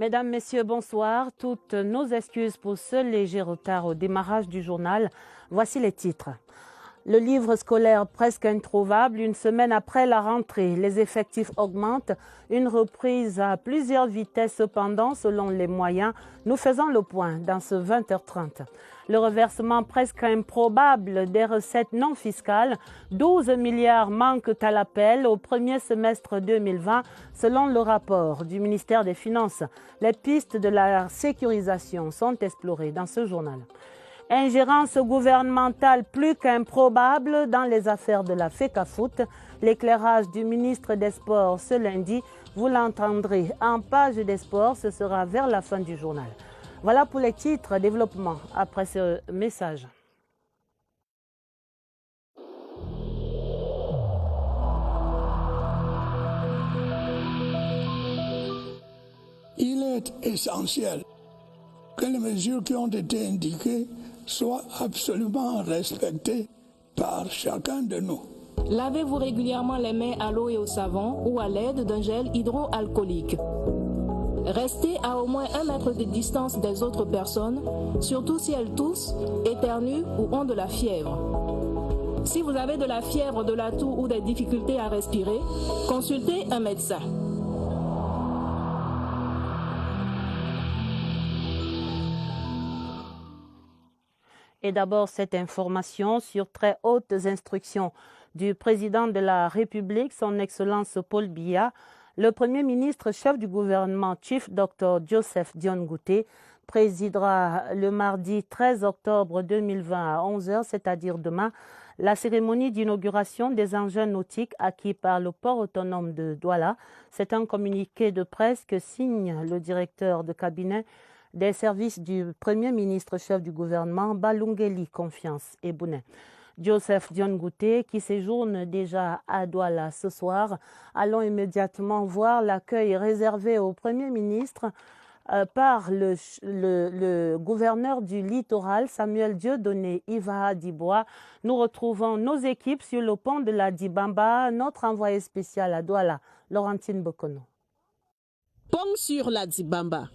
Mesdames, Messieurs, bonsoir. Toutes nos excuses pour ce léger retard au démarrage du journal. Voici les titres. Le livre scolaire presque introuvable, une semaine après la rentrée. Les effectifs augmentent, une reprise à plusieurs vitesses cependant, selon les moyens. Nous faisons le point dans ce 20h30. Le reversement presque improbable des recettes non fiscales, 12 milliards manquent à l'appel au premier semestre 2020, selon le rapport du ministère des Finances. Les pistes de la sécurisation sont explorées dans ce journal. Ingérence gouvernementale plus qu'improbable dans les affaires de la FECAFOOT. L'éclairage du ministre des Sports ce lundi, vous l'entendrez en page des sports, ce sera vers la fin du journal. Voilà pour les titres, développement après ce message. Il est essentiel que les mesures qui ont été indiquées soient absolument respectées par chacun de nous. Lavez-vous régulièrement les mains à l'eau et au savon ou à l'aide d'un gel hydroalcoolique. Restez à au moins 1 mètre de distance des autres personnes, surtout si elles toussent, éternuent ou ont de la fièvre. Si vous avez de la fièvre, de la toux ou des difficultés à respirer, consultez un médecin. Et d'abord, cette information sur très hautes instructions du président de la République, son Excellence Paul Biya, le Premier ministre chef du gouvernement, Chief Dr Joseph Dione Ngouté, présidera le mardi 13 octobre 2020 à 11h, c'est-à-dire demain, la cérémonie d'inauguration des engins nautiques acquis par le port autonome de Douala. C'est un communiqué de presse que signe le directeur de cabinet des services du Premier ministre chef du gouvernement, Balungeli Confiance et Bounet. Joseph Dione Ngouté, qui séjourne déjà à Douala ce soir. Allons immédiatement voir l'accueil réservé au Premier ministre par le gouverneur du littoral, Samuel Dieudonné Ivaha Dibois. Nous retrouvons nos équipes sur le pont de la Dibamba, notre envoyé spécial à Douala, Laurentine Bokono. Pont sur la Dibamba.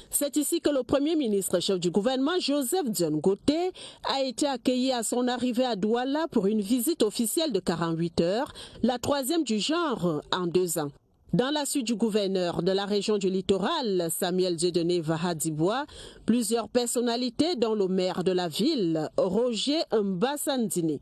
C'est ici que le Premier ministre chef du gouvernement, Joseph Dione Ngouté, a été accueilli à son arrivée à Douala pour une visite officielle de 48 heures, la 3e du genre en 2 ans. Dans la suite du gouverneur de la région du littoral, Samuel Dieudonné Ivaha Dibois, plusieurs personnalités dont le maire de la ville, Roger Mbasandine.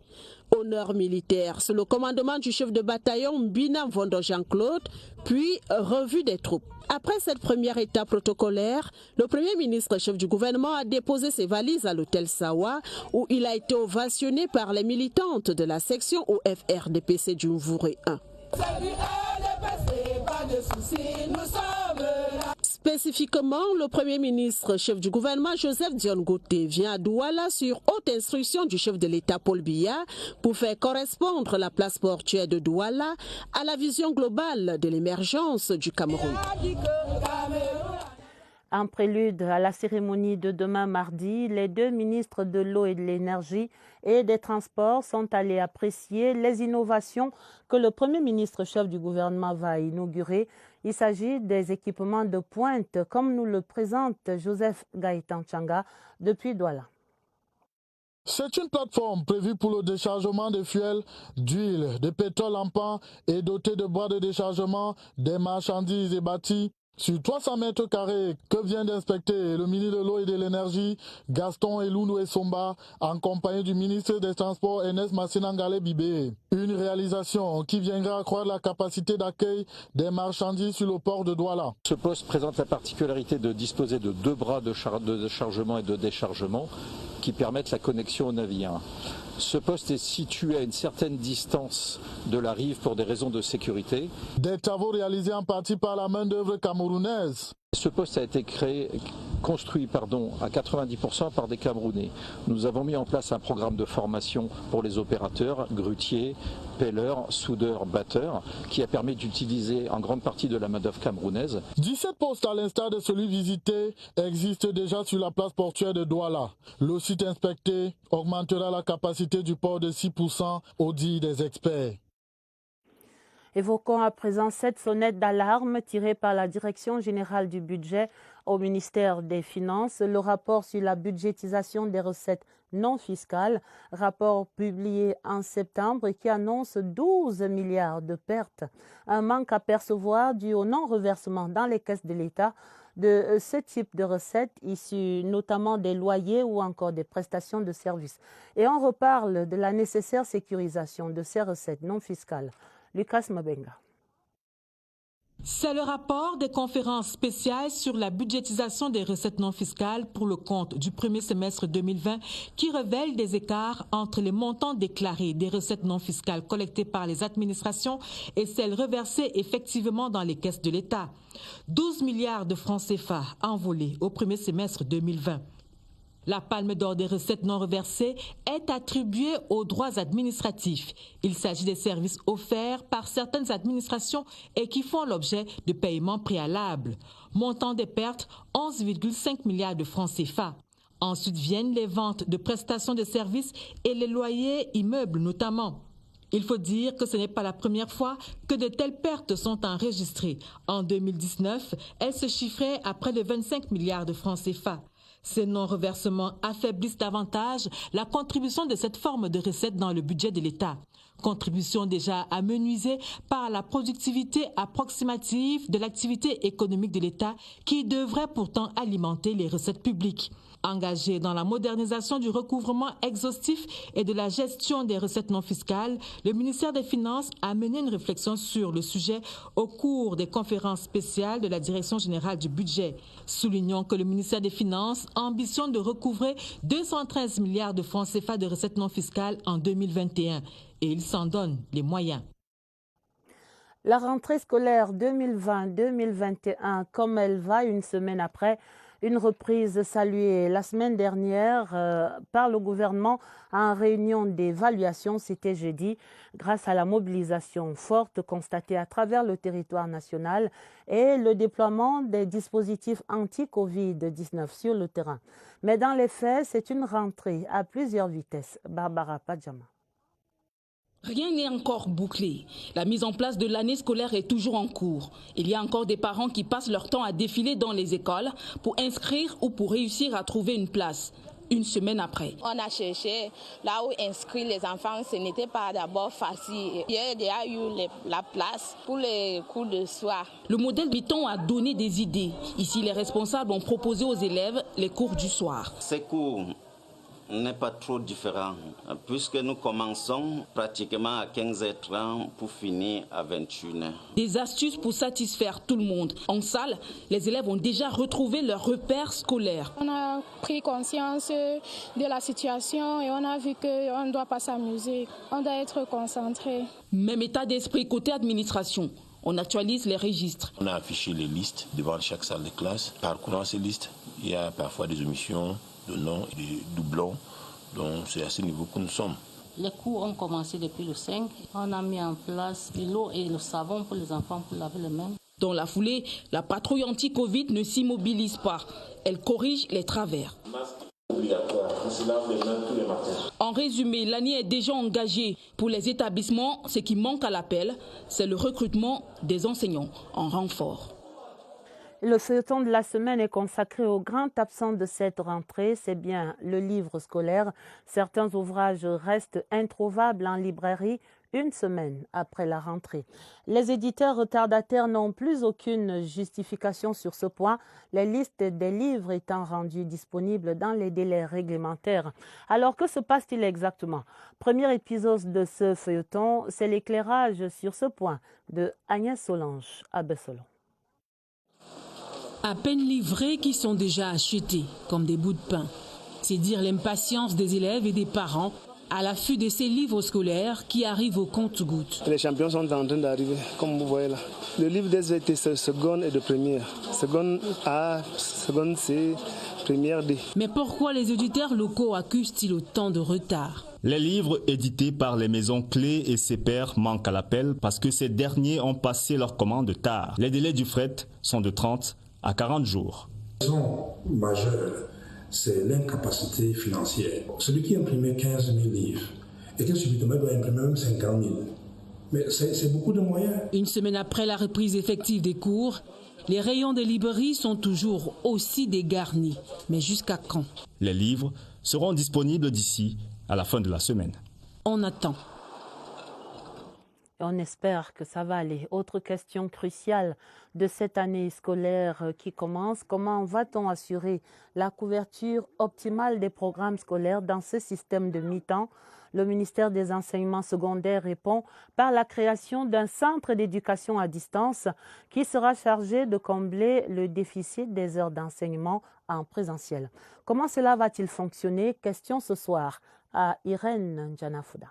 Honneur militaire sous le commandement du chef de bataillon Mbina Vondo Jean-Claude, puis revue des troupes. Après cette première étape protocolaire, le Premier ministre chef du gouvernement a déposé ses valises à l'hôtel Sawa où il a été ovationné par les militantes de la section OFRDPC du Mvouré 1. Spécifiquement, le Premier ministre chef du gouvernement Joseph Dione Ngouté vient à Douala sur haute instruction du chef de l'État Paul Biya pour faire correspondre la place portuaire de Douala à la vision globale de l'émergence du Cameroun. En prélude à la cérémonie de demain mardi, les 2 ministres de l'eau et de l'énergie et des transports sont allés apprécier les innovations que le Premier ministre chef du gouvernement va inaugurer. Il s'agit des équipements de pointe, comme nous le présente Joseph Gaëtan Changa depuis Douala. C'est une plateforme prévue pour le déchargement de fuel, d'huile, de pétrole en pan et dotée de bois de déchargement des marchandises et bâtis. Sur 300 mètres carrés que vient d'inspecter le ministre de l'eau et de l'énergie, Gaston Elounou Essomba, en compagnie du ministre des Transports, Ernest Massinangale Bibé. Une réalisation qui viendra accroître la capacité d'accueil des marchandises sur le port de Douala. Ce poste présente la particularité de disposer de 2 bras de chargement et de déchargement qui permettent la connexion au navire. Ce poste est situé à une certaine distance de la rive pour des raisons de sécurité. Des travaux réalisés en partie par la main-d'œuvre camerounaise. Ce poste a été construit à 90% par des Camerounais. Nous avons mis en place un programme de formation pour les opérateurs, grutiers, pelleurs, soudeurs, batteurs, qui a permis d'utiliser en grande partie de la main-d'œuvre camerounaise. 17 postes, à l'instar de celui visité, existent déjà sur la place portuaire de Douala. Le site inspecté augmentera la capacité du port de 6% au dit des experts. Évoquons à présent cette sonnette d'alarme tirée par la Direction générale du budget au ministère des Finances. Le rapport sur la budgétisation des recettes non fiscales, rapport publié en septembre et qui annonce 12 milliards de pertes. Un manque à percevoir dû au non-reversement dans les caisses de l'État de ce type de recettes issues notamment des loyers ou encore des prestations de services. Et on reparle de la nécessaire sécurisation de ces recettes non fiscales. Lucas Mabenga. C'est le rapport des conférences spéciales sur la budgétisation des recettes non fiscales pour le compte du premier semestre 2020 qui révèle des écarts entre les montants déclarés des recettes non fiscales collectées par les administrations et celles reversées effectivement dans les caisses de l'État. 12 milliards de francs CFA envolés au premier semestre 2020. La palme d'or des recettes non reversées est attribuée aux droits administratifs. Il s'agit des services offerts par certaines administrations et qui font l'objet de paiements préalables. Montant des pertes, 11,5 milliards de francs CFA. Ensuite viennent les ventes de prestations de services et les loyers immeubles notamment. Il faut dire que ce n'est pas la première fois que de telles pertes sont enregistrées. En 2019, elles se chiffraient à près de 25 milliards de francs CFA. Ces non-reversements affaiblissent davantage la contribution de cette forme de recette dans le budget de l'État. Contribution déjà amenuisée par la productivité approximative de l'activité économique de l'État qui devrait pourtant alimenter les recettes publiques. Engagé dans la modernisation du recouvrement exhaustif et de la gestion des recettes non fiscales, le ministère des Finances a mené une réflexion sur le sujet au cours des conférences spéciales de la Direction générale du budget. Soulignons que le ministère des Finances ambitionne de recouvrer 213 milliards de francs CFA de recettes non fiscales en 2021 et il s'en donne les moyens. La rentrée scolaire 2020-2021, comme elle va une semaine après, une reprise saluée la semaine dernière par le gouvernement en réunion d'évaluation, c'était jeudi, grâce à la mobilisation forte constatée à travers le territoire national et le déploiement des dispositifs anti-Covid-19 sur le terrain. Mais dans les faits, c'est une rentrée à plusieurs vitesses. Barbara Padjama. Rien n'est encore bouclé. La mise en place de l'année scolaire est toujours en cours. Il y a encore des parents qui passent leur temps à défiler dans les écoles pour inscrire ou pour réussir à trouver une place. Une semaine après. On a cherché là où inscrire les enfants, ce n'était pas d'abord facile. Il y a déjà eu la place pour les cours de soir. Le modèle Biton a donné des idées. Ici, les responsables ont proposé aux élèves les cours du soir. Ces cours n'est pas trop différent puisque nous commençons pratiquement à 15h30 pour finir à 21h. Des astuces pour satisfaire tout le monde. En salle, les élèves ont déjà retrouvé leurs repères scolaires. On a pris conscience de la situation et on a vu qu'on ne doit pas s'amuser, on doit être concentré. Même état d'esprit côté administration. On actualise les registres. On a affiché les listes devant chaque salle de classe. Parcourant ces listes, il y a parfois des omissions de noms et des doublons. Donc c'est à ce niveau que nous sommes. Les cours ont commencé depuis le 5. On a mis en place l'eau et le savon pour les enfants pour laver les mains. Dans la foulée, la patrouille anti-Covid ne s'immobilise pas. Elle corrige les travers. En résumé, l'année est déjà engagée. Pour les établissements, ce qui manque à l'appel, c'est le recrutement des enseignants en renfort. Le feuilleton de la semaine est consacré au grand absent de cette rentrée, c'est bien le livre scolaire. Certains ouvrages restent introuvables en librairie une semaine après la rentrée. Les éditeurs retardataires n'ont plus aucune justification sur ce point, les listes des livres étant rendues disponibles dans les délais réglementaires. Alors que se passe-t-il exactement? Premier épisode de ce feuilleton, c'est l'éclairage sur ce point de Agnès Solange à Bessolo. À peine livrés qui sont déjà achetés comme des bouts de pain. C'est dire l'impatience des élèves et des parents à l'affût de ces livres scolaires qui arrivent au compte-gouttes. Les champions sont en train d'arriver, comme vous voyez là. Le livre des SVT, c'est seconde et de première. Seconde A, seconde C, première D. Mais pourquoi les auditeurs locaux accusent-ils autant de retard? Les livres édités par les maisons Clés et ses pairs manquent à l'appel parce que ces derniers ont passé leur commande tard. Les délais du fret sont de 30 à 40 jours. La raison majeure, c'est l'incapacité financière. Celui qui imprimait 15 000 livres et qui subitement doit imprimer même 50 000, Mais c'est beaucoup de moyens. Une semaine après la reprise effective des cours, les rayons de librairie sont toujours aussi dégarnis. Mais jusqu'à quand? Les livres seront disponibles d'ici à la fin de la semaine. On attend. On espère que ça va aller. Autre question cruciale de cette année scolaire qui commence, comment va-t-on assurer la couverture optimale des programmes scolaires dans ce système de mi-temps? Le ministère des Enseignements secondaires répond par la création d'un centre d'éducation à distance qui sera chargé de combler le déficit des heures d'enseignement en présentiel. Comment cela va-t-il fonctionner? Question ce soir à Irène Ndjanafouda.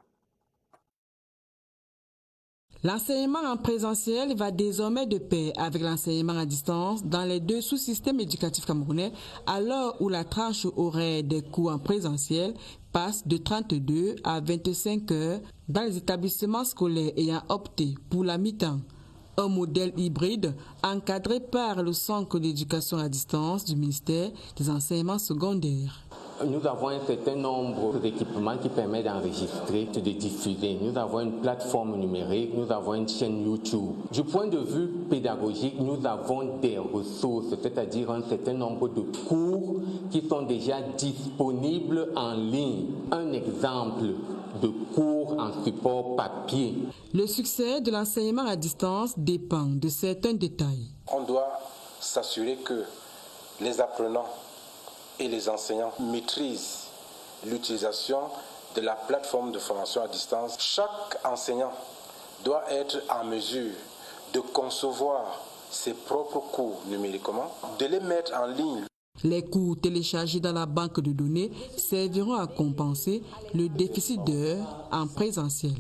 L'enseignement en présentiel va désormais de pair avec l'enseignement à distance dans les deux sous-systèmes éducatifs camerounais, à l'heure où la tranche horaire des cours en présentiel passe de 32 à 25 heures dans les établissements scolaires ayant opté pour la mi-temps. Un modèle hybride encadré par le Centre d'éducation à distance du ministère des Enseignements secondaires. Nous avons un certain nombre d'équipements qui permettent d'enregistrer, de diffuser. Nous avons une plateforme numérique, nous avons une chaîne YouTube. Du point de vue pédagogique, nous avons des ressources, c'est-à-dire un certain nombre de cours qui sont déjà disponibles en ligne. Un exemple de cours en support papier. Le succès de l'enseignement à distance dépend de certains détails. On doit s'assurer que les apprenants et les enseignants maîtrisent l'utilisation de la plateforme de formation à distance. Chaque enseignant doit être en mesure de concevoir ses propres cours numériquement, de les mettre en ligne. Les cours téléchargés dans la banque de données serviront à compenser le déficit d'heures en présentiel.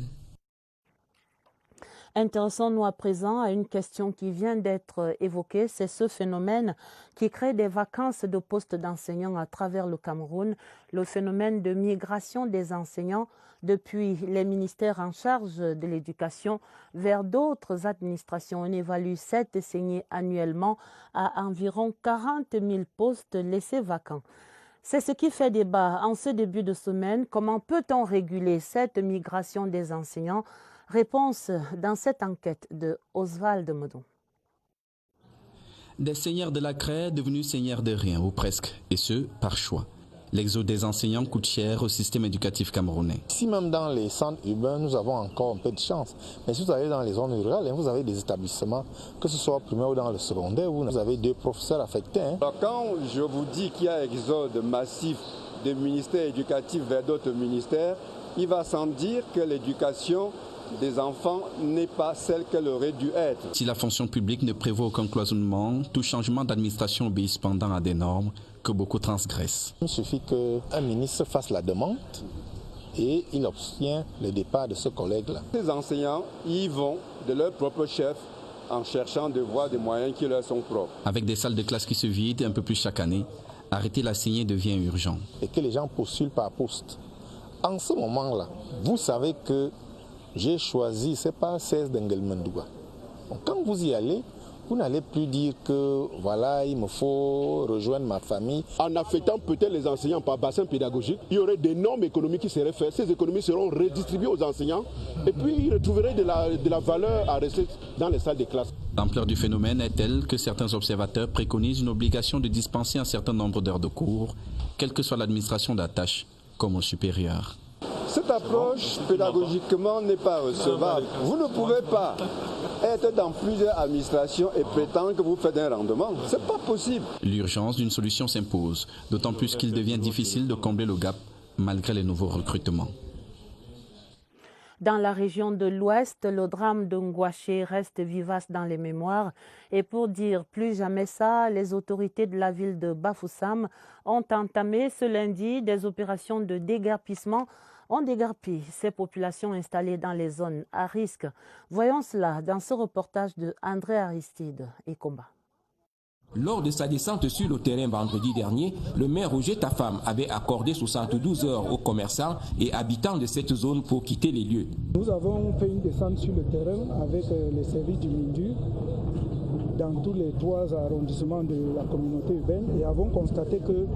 Intéressons-nous à présent à une question qui vient d'être évoquée, c'est ce phénomène qui crée des vacances de postes d'enseignants à travers le Cameroun, le phénomène de migration des enseignants depuis les ministères en charge de l'éducation vers d'autres administrations. On évalue cette saignée annuellement à environ 40 000 postes laissés vacants. C'est ce qui fait débat en ce début de semaine. Comment peut-on réguler cette migration des enseignants? Réponse dans cette enquête de Oswald Modon. Des seigneurs de la craie devenus seigneurs de rien, ou presque, et ce, par choix. L'exode des enseignants coûte cher au système éducatif camerounais. Si même dans les centres urbains, nous avons encore un peu de chance. Mais si vous allez dans les zones rurales, vous avez des établissements, que ce soit au primaire ou dans le secondaire, où vous avez 2 professeurs affectés. Alors quand je vous dis qu'il y a exode massif des ministères éducatifs vers d'autres ministères, il va sans dire que l'éducation des enfants n'est pas celle qu'elle aurait dû être. Si la fonction publique ne prévoit aucun cloisonnement, tout changement d'administration obéit cependant à des normes que beaucoup transgressent. Il suffit qu'un ministre fasse la demande et il obtient le départ de ce collègue-là. Ces enseignants y vont de leur propre chef en cherchant de voir des moyens qui leur sont propres. Avec des salles de classe qui se vident un peu plus chaque année, arrêter la saignée devient urgent. Et que les gens postulent par poste. En ce moment-là, vous savez que j'ai choisi, c'est pas 16 d'Engelmendouga. Quand vous y allez, vous n'allez plus dire que voilà, il me faut rejoindre ma famille. En affectant peut-être les enseignants par bassin pédagogique, il y aurait des normes économiques qui seraient faites. Ces économies seront redistribuées aux enseignants et puis ils retrouveraient de la valeur à rester dans les salles de classe. L'ampleur du phénomène est telle que certains observateurs préconisent une obligation de dispenser un certain nombre d'heures de cours, quelle que soit l'administration d'attache, comme au supérieur. Cette approche pédagogiquement n'est pas recevable. Vous ne pouvez pas être dans plusieurs administrations et prétendre que vous faites un rendement. Ce n'est pas possible. L'urgence d'une solution s'impose, d'autant plus qu'il devient difficile de combler le gap malgré les nouveaux recrutements. Dans la région de l'Ouest, le drame de Ngouaché reste vivace dans les mémoires. Et pour dire plus jamais ça, les autorités de la ville de Bafoussam ont entamé ce lundi des opérations de déguerpissement. On déguerpit ces populations installées dans les zones à risque. Voyons cela dans ce reportage de André Aristide et Combat. Lors de sa descente sur le terrain vendredi dernier, le maire Roger Tafam avait accordé 72 heures aux commerçants et habitants de cette zone pour quitter les lieux. Nous avons fait une descente sur le terrain avec les services du MINDU dans tous les 3 arrondissements de la communauté urbaine et avons constaté que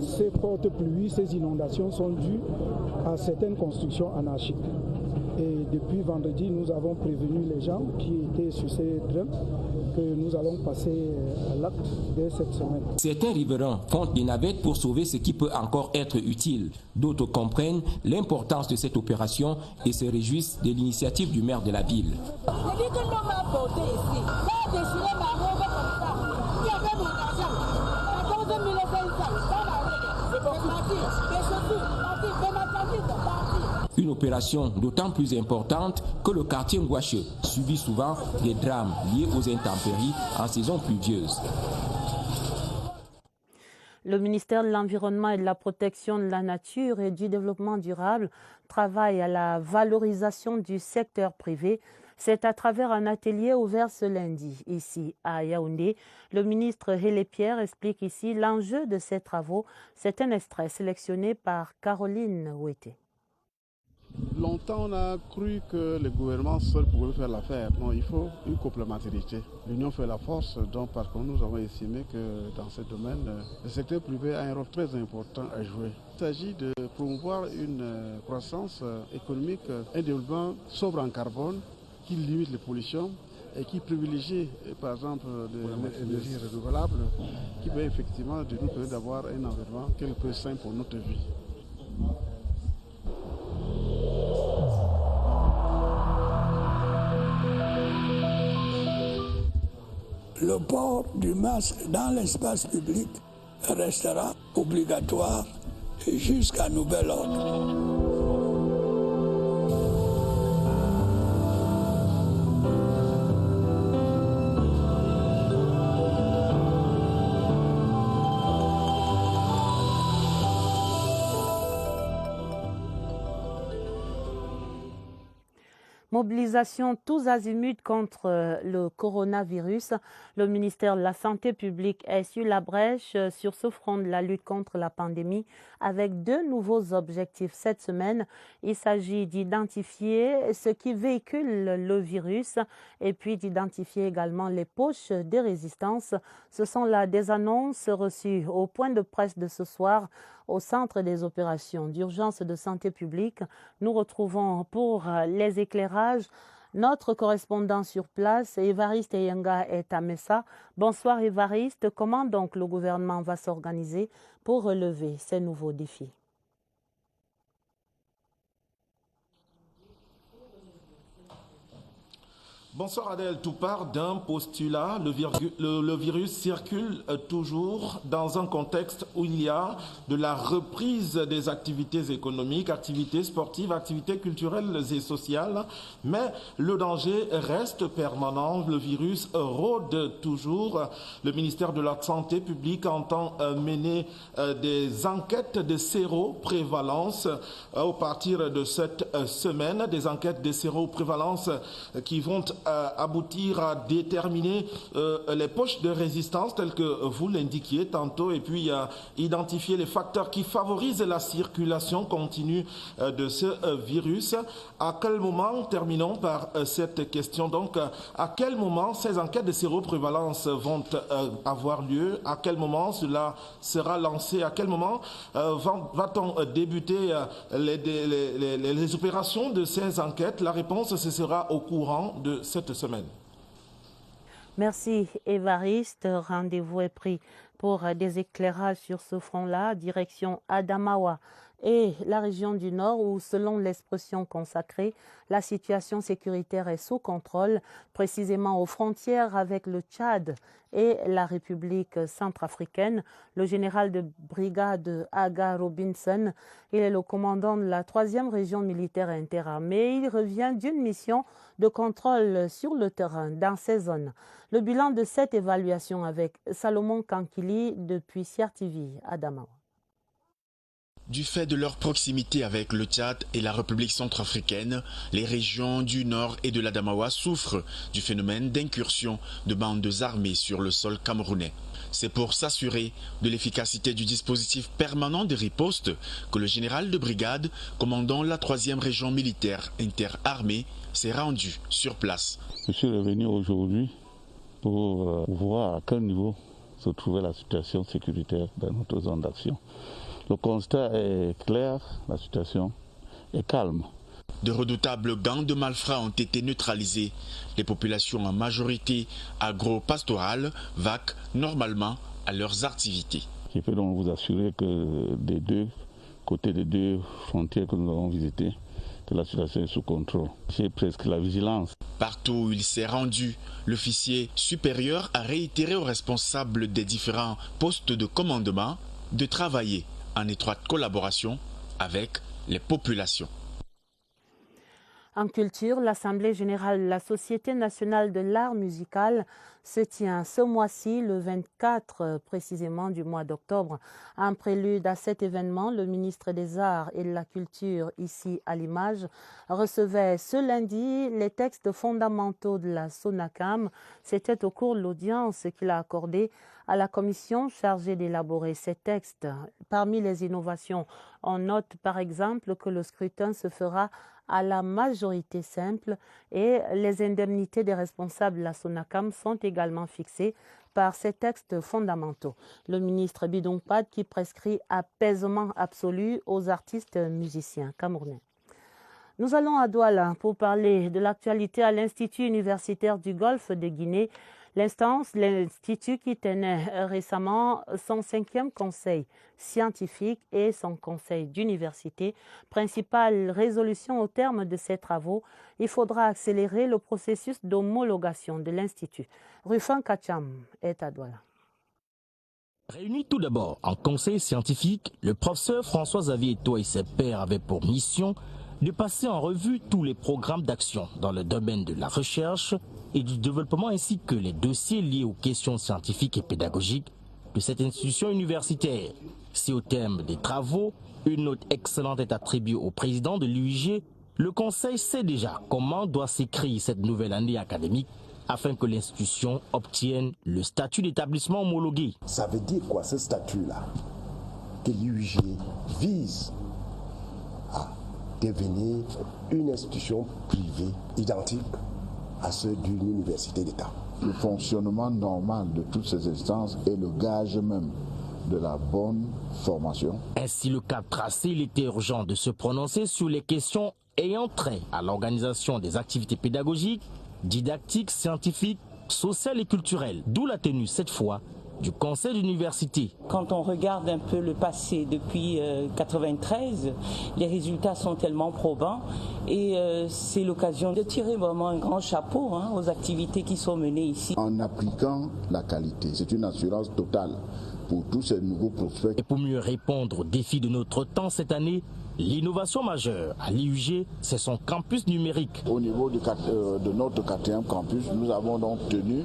ces fortes pluies, ces inondations sont dues à certaines constructions anarchiques. Et depuis vendredi, nous avons prévenu les gens qui étaient sur ces drums que nous allons passer à l'acte dès cette semaine. Certains riverains comptent des navettes pour sauver ce qui peut encore être utile. D'autres comprennent l'importance de cette opération et se réjouissent de l'initiative du maire de la ville. Je dis que l'homme m'a porté ici. Pas déchiré ma robe comme ça. Qui avait mon argent 14 500 dans la rue. C'est parti. Mes chaussures, parti. Mes marchandises, parti. Une opération d'autant plus importante que le quartier Ngouache subit souvent des drames liés aux intempéries en saison pluvieuse. Le ministère de l'Environnement et de la Protection de la Nature et du Développement durable travaille à la valorisation du secteur privé. C'est à travers un atelier ouvert ce lundi, ici à Yaoundé. Le ministre Hélé Pierre explique ici l'enjeu de ces travaux. C'est un extrait sélectionné par Caroline Ouetté. Longtemps, on a cru que le gouvernement seul pouvait faire l'affaire. Non, il faut une complémentarité. L'union fait la force, donc par contre, nous avons estimé que dans ce domaine, le secteur privé a un rôle très important à jouer. Il s'agit de promouvoir une croissance économique, un développement sobre en carbone qui limite les pollutions et qui privilégie, par exemple, des énergies renouvelables, qui peut effectivement nous permettre d'avoir un environnement quelque peu sain pour notre vie. Le port du masque dans l'espace public restera obligatoire jusqu'à nouvel ordre. Mobilisation tous azimuts contre le coronavirus. Le ministère de la Santé publique est sur la brèche sur ce front de la lutte contre la pandémie avec 2 nouveaux objectifs cette semaine. Il s'agit d'identifier ce qui véhicule le virus et puis d'identifier également les poches de résistance. Ce sont là des annonces reçues au point de presse de ce soir au centre des opérations d'urgence de santé publique. Nous retrouvons pour les éclairages notre correspondant sur place, Évariste Eyenga, est à Messa. Bonsoir Évariste, comment donc le gouvernement va s'organiser pour relever ces nouveaux défis? Bonsoir Adèle, tout part d'un postulat, le virus circule toujours dans un contexte où il y a de la reprise des activités économiques, activités sportives, activités culturelles et sociales, mais le danger reste permanent, le virus rôde toujours. Le ministère de la Santé publique entend mener des enquêtes de séroprévalence à partir de cette semaine, des enquêtes de séroprévalence qui vont aboutir à déterminer les poches de résistance telles que vous l'indiquiez tantôt et puis identifier les facteurs qui favorisent la circulation continue de ce virus. À quel moment, terminons par cette question donc, à quel moment ces enquêtes de séroprévalence vont avoir lieu? À quel moment cela sera lancé? À quel moment va-t-on débuter les opérations de ces enquêtes? La réponse, ce sera au courant de cette semaine. Merci Évariste. Rendez-vous est pris pour des éclairages sur ce front-là, direction Adamawa et la région du Nord où, selon l'expression consacrée, la situation sécuritaire est sous contrôle, précisément aux frontières avec le Tchad et la République centrafricaine. Le général de brigade Aga Robinson, il est le commandant de la 3e région militaire interarmée. Il revient d'une mission de contrôle sur le terrain dans ces zones. Le bilan de cette évaluation avec Salomon Kankili depuis Sierre TV, Adamawa. Du fait de leur proximité avec le Tchad et la République centrafricaine, les régions du Nord et de l'Adamawa souffrent du phénomène d'incursion de bandes armées sur le sol camerounais. C'est pour s'assurer de l'efficacité du dispositif permanent de riposte que le général de brigade, commandant la 3e région militaire interarmée, s'est rendu sur place. Je suis revenu aujourd'hui pour voir à quel niveau se trouvait la situation sécuritaire dans notre zone d'action. Le constat est clair, la situation est calme. De redoutables gangs de malfrats ont été neutralisés. Les populations en majorité agro-pastorales vaquent normalement à leurs activités. Je peux donc vous assurer que des deux côtés des deux frontières que nous avons visitées, que la situation est sous contrôle. J'ai presque la vigilance. Partout où il s'est rendu, l'officier supérieur a réitéré aux responsables des différents postes de commandement de travailler en étroite collaboration avec les populations. En culture, l'Assemblée générale de la Société nationale de l'art musical se tient ce mois-ci, le 24 précisément du mois d'octobre. En prélude à cet événement, le ministre des Arts et de la Culture, ici à l'image, recevait ce lundi les textes fondamentaux de la SONACAM. C'était au cours de l'audience qu'il a accordée à la commission chargée d'élaborer ces textes. Parmi les innovations, on note par exemple que le scrutin se fera à la majorité simple et les indemnités des responsables de la SONACAM sont également fixées par ces textes fondamentaux. Le ministre Bidong Pad qui prescrit apaisement absolu aux artistes musiciens camerounais. Nous allons à Douala pour parler de l'actualité à l'Institut universitaire du Golfe de Guinée. L'Institut qui tenait récemment son 5e conseil scientifique et son conseil d'université. Principale résolution au terme de ces travaux, il faudra accélérer le processus d'homologation de l'Institut. Rufan Kacham est à Douala. Réunis tout d'abord en conseil scientifique, le professeur François-Xavier Eto'o et ses pairs avaient pour mission de passer en revue tous les programmes d'action dans le domaine de la recherche et du développement ainsi que les dossiers liés aux questions scientifiques et pédagogiques de cette institution universitaire. Si au terme des travaux, une note excellente est attribuée au président de l'UIG, le conseil sait déjà comment doit s'écrire cette nouvelle année académique afin que l'institution obtienne le statut d'établissement homologué. Ça veut dire quoi ce statut-là? Que l'UIG vise à devenir une institution privée identique à ceux d'une université d'État. Le fonctionnement normal de toutes ces instances est le gage même de la bonne formation. Ainsi, le cap tracé, il était urgent de se prononcer sur les questions ayant trait à l'organisation des activités pédagogiques, didactiques, scientifiques, sociales et culturelles. D'où la tenue cette fois du conseil d'université. Quand on regarde un peu le passé depuis 1993, les résultats sont tellement probants et c'est l'occasion de tirer vraiment un grand chapeau aux activités qui sont menées ici. En appliquant la qualité, c'est une assurance totale pour tous ces nouveaux prospects. Et pour mieux répondre aux défis de notre temps cette année, l'innovation majeure à l'IUG, c'est son campus numérique. Au niveau de notre 4e campus, nous avons donc tenu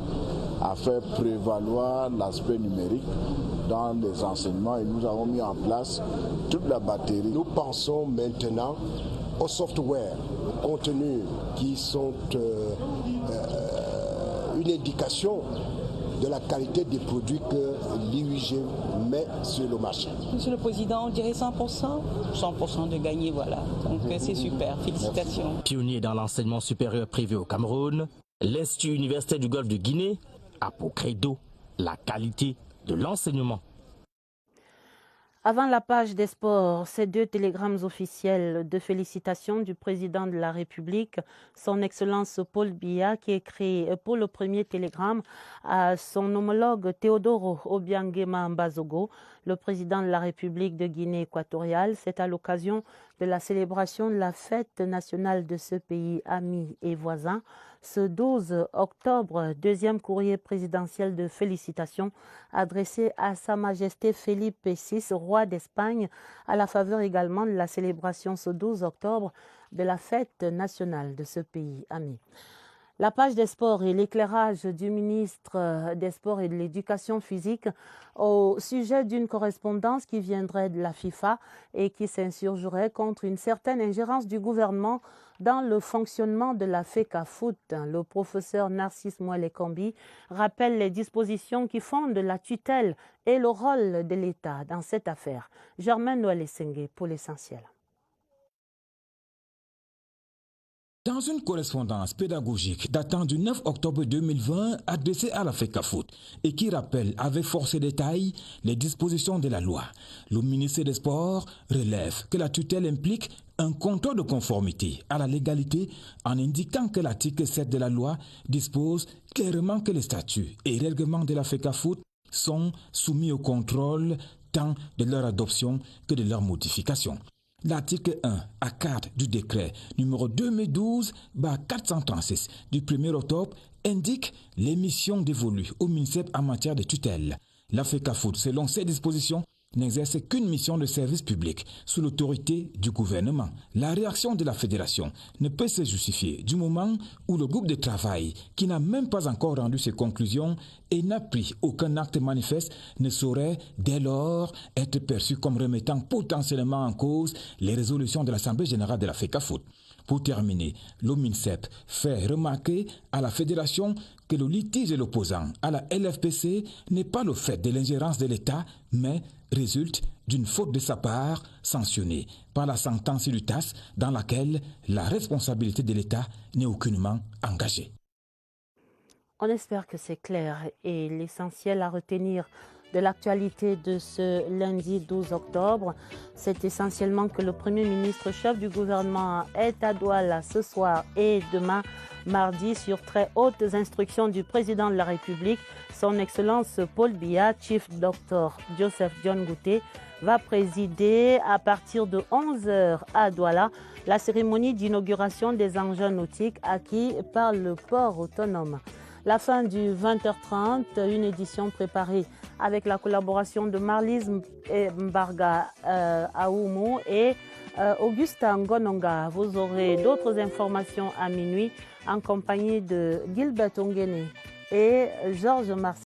à faire prévaloir l'aspect numérique dans les enseignements et nous avons mis en place toute la batterie. Nous pensons maintenant aux softwares, contenus qui sont une indication de la qualité des produits que l'IUG met sur le marché. Monsieur le Président, on dirait 100% de gagner, voilà. Donc c'est super, félicitations. Pionnier dans l'enseignement supérieur privé au Cameroun, l'Institut universitaire du Golfe de Guinée a pour credo la qualité de l'enseignement. Avant la page des sports, ces 2 télégrammes officiels de félicitations du président de la République, son Excellence Paul Biya, qui écrit pour le premier télégramme à son homologue Teodoro Obiangema Mbazogo, le président de la République de Guinée équatoriale. C'est à l'occasion de la célébration de la fête nationale de ce pays ami et voisin. Ce 12 octobre, 2e courrier présidentiel de félicitations adressé à Sa Majesté Philippe VI, roi d'Espagne, à la faveur également de la célébration ce 12 octobre de la fête nationale de ce pays ami. La page des sports et l'éclairage du ministre des Sports et de l'Éducation physique au sujet d'une correspondance qui viendrait de la FIFA et qui s'insurgerait contre une certaine ingérence du gouvernement dans le fonctionnement de la FECAFOOT. Le professeur Narcisse Mouelé-Kombi rappelle les dispositions qui fondent la tutelle et le rôle de l'État dans cette affaire. Germaine Noël-Essengue pour l'essentiel. Dans une correspondance pédagogique datant du 9 octobre 2020 adressée à la FECAFOOT et qui rappelle avec force et détail les dispositions de la loi, le ministère des Sports relève que la tutelle implique un contrôle de conformité à la légalité en indiquant que l'article 7 de la loi dispose clairement que les statuts et règlements de la FECAFOOT sont soumis au contrôle tant de leur adoption que de leur modification. L'article 1 à 4 du décret numéro 2012-436 du 1er octobre indique les missions dévolues au MINSEP en matière de tutelle. La FECAFOOT, selon ces dispositions, n'exerce qu'une mission de service public sous l'autorité du gouvernement. La réaction de la fédération ne peut se justifier du moment où le groupe de travail, qui n'a même pas encore rendu ses conclusions et n'a pris aucun acte manifeste, ne saurait dès lors être perçu comme remettant potentiellement en cause les résolutions de l'Assemblée générale de la FECAFOOT. Pour terminer, l'OMINSEP fait remarquer à la fédération que le litige de l'opposant à la LFPC n'est pas le fait de l'ingérence de l'État, mais résulte d'une faute de sa part sanctionnée par la sentence UTAS dans laquelle la responsabilité de l'État n'est aucunement engagée. On espère que c'est clair et l'essentiel à retenir de l'actualité de ce lundi 12 octobre, c'est essentiellement que le Premier ministre chef du gouvernement est à Douala ce soir et demain mardi sur très hautes instructions du président de la République. Son Excellence Paul Biya, Chief Dr Joseph John Gouté, va présider à partir de 11h à Douala la cérémonie d'inauguration des engins nautiques acquis par le port autonome. La fin du 20h30, une édition préparée avec la collaboration de Marlise Mbarga Aoumou et Augusta Ngononga. Vous aurez d'autres informations à minuit en compagnie de Gilbert Ongene et Georges Marseille.